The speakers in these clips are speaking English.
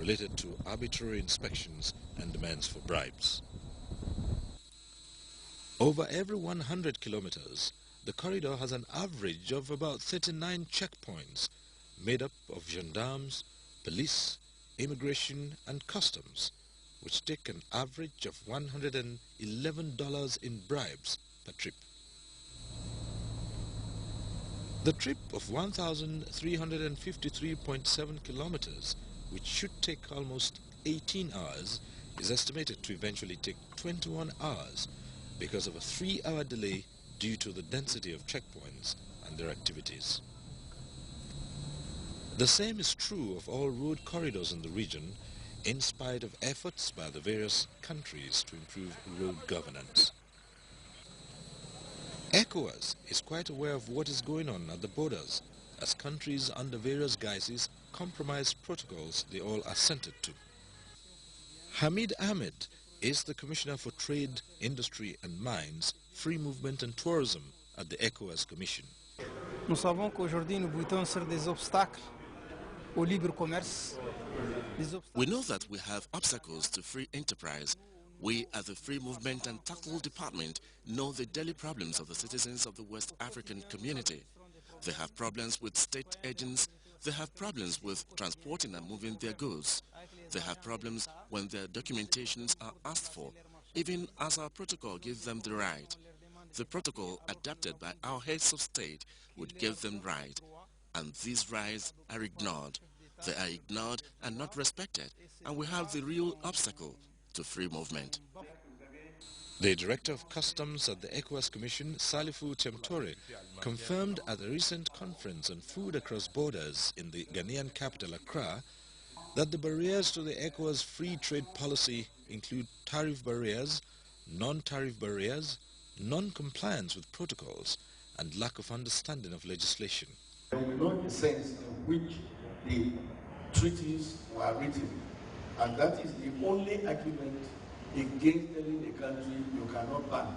related to arbitrary inspections and demands for bribes. Over every 100 kilometers, the corridor has an average of about 39 checkpoints made up of gendarmes, police, immigration and customs, which take an average of $111 in bribes per trip. The trip of 1,353.7 kilometers, which should take almost 18 hours, is estimated to eventually take 21 hours because of a 3-hour delay due to the density of checkpoints and their activities. The same is true of all road corridors in the region, in spite of efforts by the various countries to improve road governance. ECOWAS is quite aware of what is going on at the borders, as countries under various guises compromise protocols they all assented to. Hamid Ahmed is the Commissioner for Trade, Industry and Mines, Free Movement and Tourism at the ECOWAS Commission. Nous savons qu'aujourd'hui nous butons sur des obstacles au libre commerce. We know that we have obstacles to free enterprise. We at the Free Movement and Tackle Department know the daily problems of the citizens of the West African community. They have problems with state agents. They have problems with transporting and moving their goods. They have problems when their documentations are asked for, even as our protocol gives them the right. The protocol adapted by our heads of state would give them right, and these rights are ignored. They are ignored and not respected, and we have the real obstacle to free movement. The Director of Customs at the ECOWAS Commission, Salifu Temtore, confirmed at a recent conference on food across borders in the Ghanaian capital Accra that the barriers to the ECOWAS free trade policy include tariff barriers, non-tariff barriers, non-compliance with protocols, and lack of understanding of legislation. We know the sense in which the treaties were written, and that is the only argument against telling a country you cannot ban,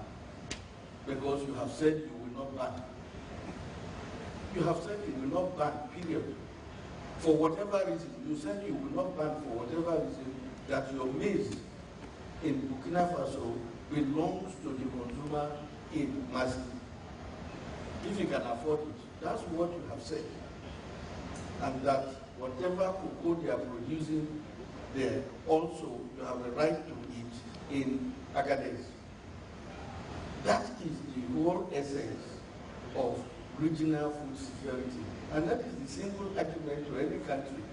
because you have said you will not ban. You have said you will not ban, period. For whatever reason, you said you will not ban for whatever reason, that your maize in Burkina Faso belongs to the consumer in Mali. If you can afford it, that's what you have said. And that whatever cocoa they are producing there, also you have a right to eat in Agadez. That is the whole essence of regional food security. And that is the single argument to any country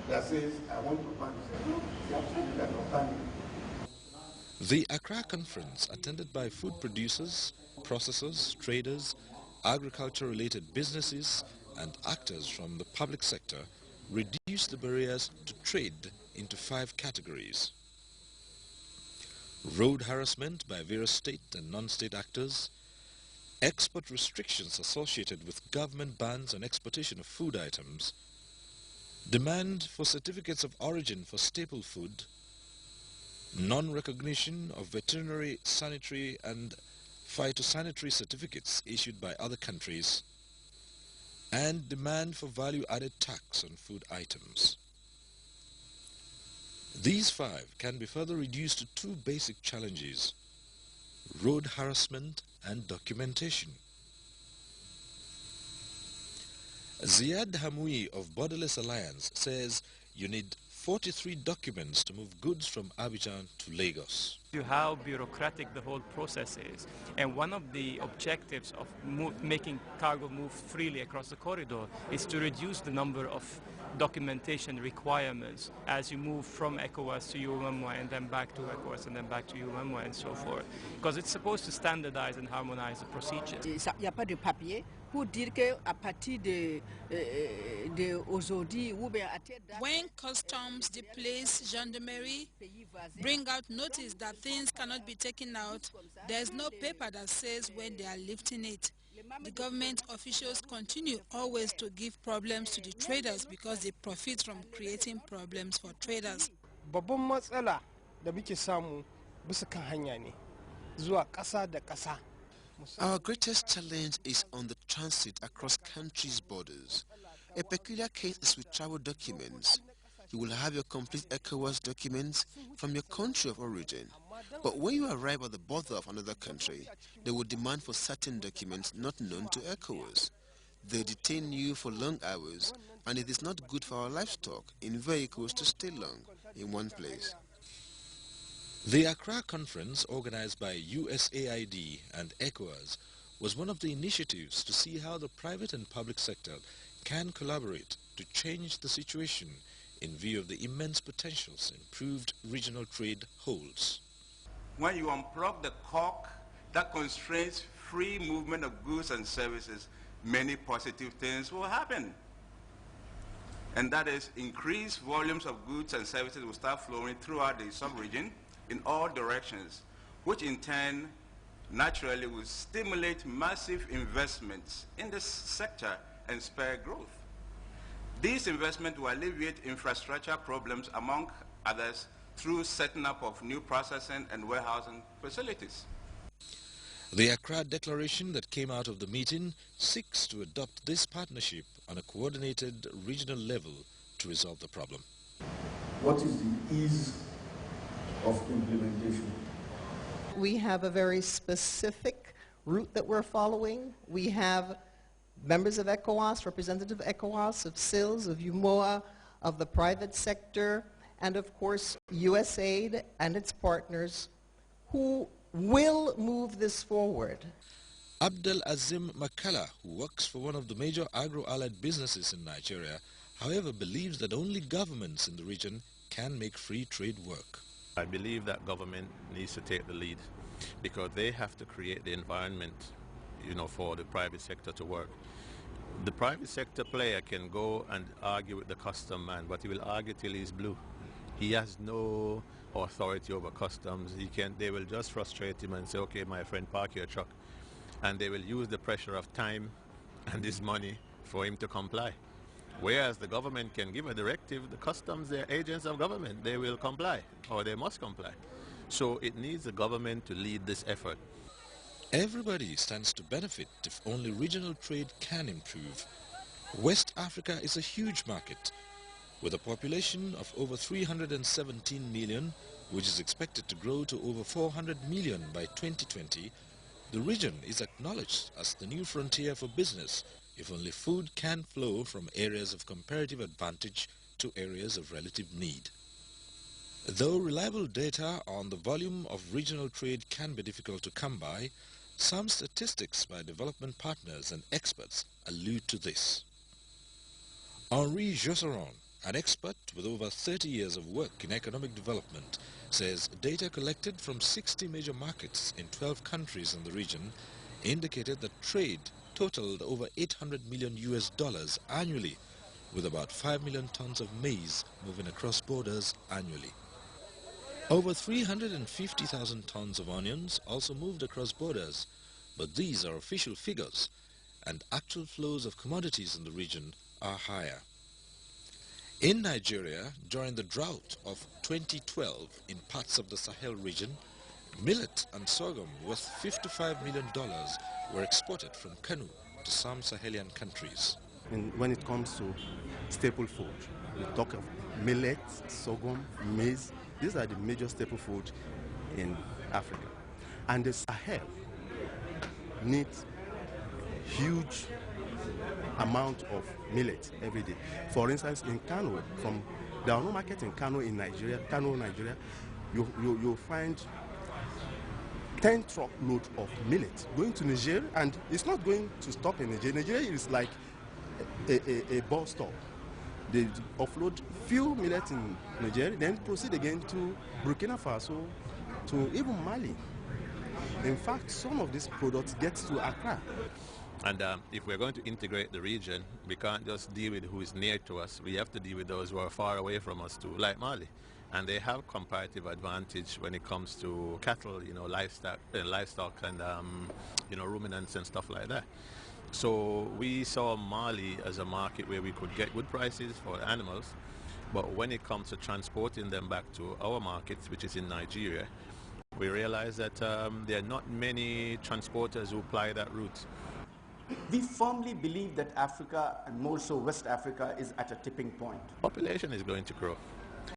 that says, I want to ban. No, you absolutely cannot ban it. The Accra conference, attended by food producers, processors, traders, agriculture-related businesses, and actors from the public sector, reduced the barriers to trade into 5 categories: road harassment by various state and non-state actors, export restrictions associated with government bans on exportation of food items, demand for certificates of origin for staple food, non-recognition of veterinary, sanitary and phytosanitary certificates issued by other countries, and demand for value-added tax on food items. These 5 can be further reduced to 2 basic challenges: road harassment and documentation. Ziad Hamoui of Borderless Alliance says you need 43 documents to move goods from Abidjan to Lagos. How bureaucratic the whole process is, and one of the objectives of making cargo move freely across the corridor is to reduce the number of documentation requirements as you move from ECOWAS to UMMWA and then back to ECOWAS and then back to UMMWA and so forth, because it's supposed to standardize and harmonize the procedure. Il n'y a pas de papier pour dire qu'à partir de aujourd'hui ou bien à telle date. When customs, the police, gendarmerie bring out notice that things cannot be taken out, there's no paper that says when they are lifting it. The government officials continue always to give problems to the traders because they profit from creating problems for traders. Babban matsala da muke samu bisa kan hanya ne zuwa ƙasa da ƙasa. Our greatest challenge is on the transit across countries' borders. A peculiar case is with travel documents. you will have your complete ECOWAS documents from your country of origin. But when you arrive at the border of another country, they will demand for certain documents not known to ECOWAS. They detain you for long hours, and it is not good for our livestock in vehicles to stay long in one place. The Accra Conference, organized by USAID and ECOWAS, was one of the initiatives to see how the private and public sector can collaborate to change the situation in view of the immense potentials improved regional trade holds. When you unplug the cork that constrains free movement of goods and services, many positive things will happen. And that is increased volumes of goods and services will start flowing throughout the sub-region in all directions, which in turn naturally will stimulate massive investments in this sector and spur growth. These investments will alleviate infrastructure problems, among others, through setting up of new processing and warehousing facilities. The Accra Declaration that came out of the meeting seeks to adopt this partnership on a coordinated regional level to resolve the problem. What is the ease of implementation? We have a very specific route that we're following. We have members of ECOWAS, representative of ECOWAS, of SILS, of UMOA, of the private sector, and of course USAID and its partners who will move this forward. Abdel Azim Makala, who works for one of the major agro-allied businesses in Nigeria, however, believes that only governments in the region can make free trade work. I believe that government needs to take the lead because they have to create the environment, for the private sector to work. The private sector player can go and argue with the custom man, but he will argue till he's blue. He has no authority over customs. They will just frustrate him and say, okay, my friend, park your truck. And they will use the pressure of time and this money for him to comply. Whereas the government can give a directive, the customs, they're agents of government, they will comply, or they must comply. So it needs the government to lead this effort. Everybody stands to benefit if only regional trade can improve. West Africa is a huge market, with a population of over 317 million, which is expected to grow to over 400 million by 2020. The region is acknowledged as the new frontier for business if only food can flow from areas of comparative advantage to areas of relative need. Though reliable data on the volume of regional trade can be difficult to come by, some statistics by development partners and experts allude to this. Henri Josseron, an expert with over 30 years of work in economic development, says data collected from 60 major markets in 12 countries in the region indicated that trade totaled over $800 million annually, with about 5 million tons of maize moving across borders annually. Over 350,000 tons of onions also moved across borders, but these are official figures, and actual flows of commodities in the region are higher. In Nigeria, during the drought of 2012 in parts of the Sahel region, millet and sorghum worth $55 million were exported from Kano to some Sahelian countries. When it comes to staple food, we talk of millet, sorghum, maize. These are the major staple food in Africa. And the Sahel needs huge amount of millet every day. For instance, in Kano, there are no market in Kano in Nigeria. You'll find 10 truckloads of millet going to Nigeria, and it's not going to stop in Nigeria. Nigeria is like a bus stop. They offload few millet in Nigeria, then proceed again to Burkina Faso, to even Mali. In fact, some of these products get to Accra. And if we're going to integrate the region, we can't just deal with who is near to us. We have to deal with those who are far away from us too, like Mali. And they have comparative advantage when it comes to cattle, livestock and, ruminants and stuff like that. So we saw Mali as a market where we could get good prices for animals, but when it comes to transporting them back to our markets, which is in Nigeria, we realized that there are not many transporters who ply that route. We firmly believe that Africa, and more so West Africa, is at a tipping point. Population is going to grow.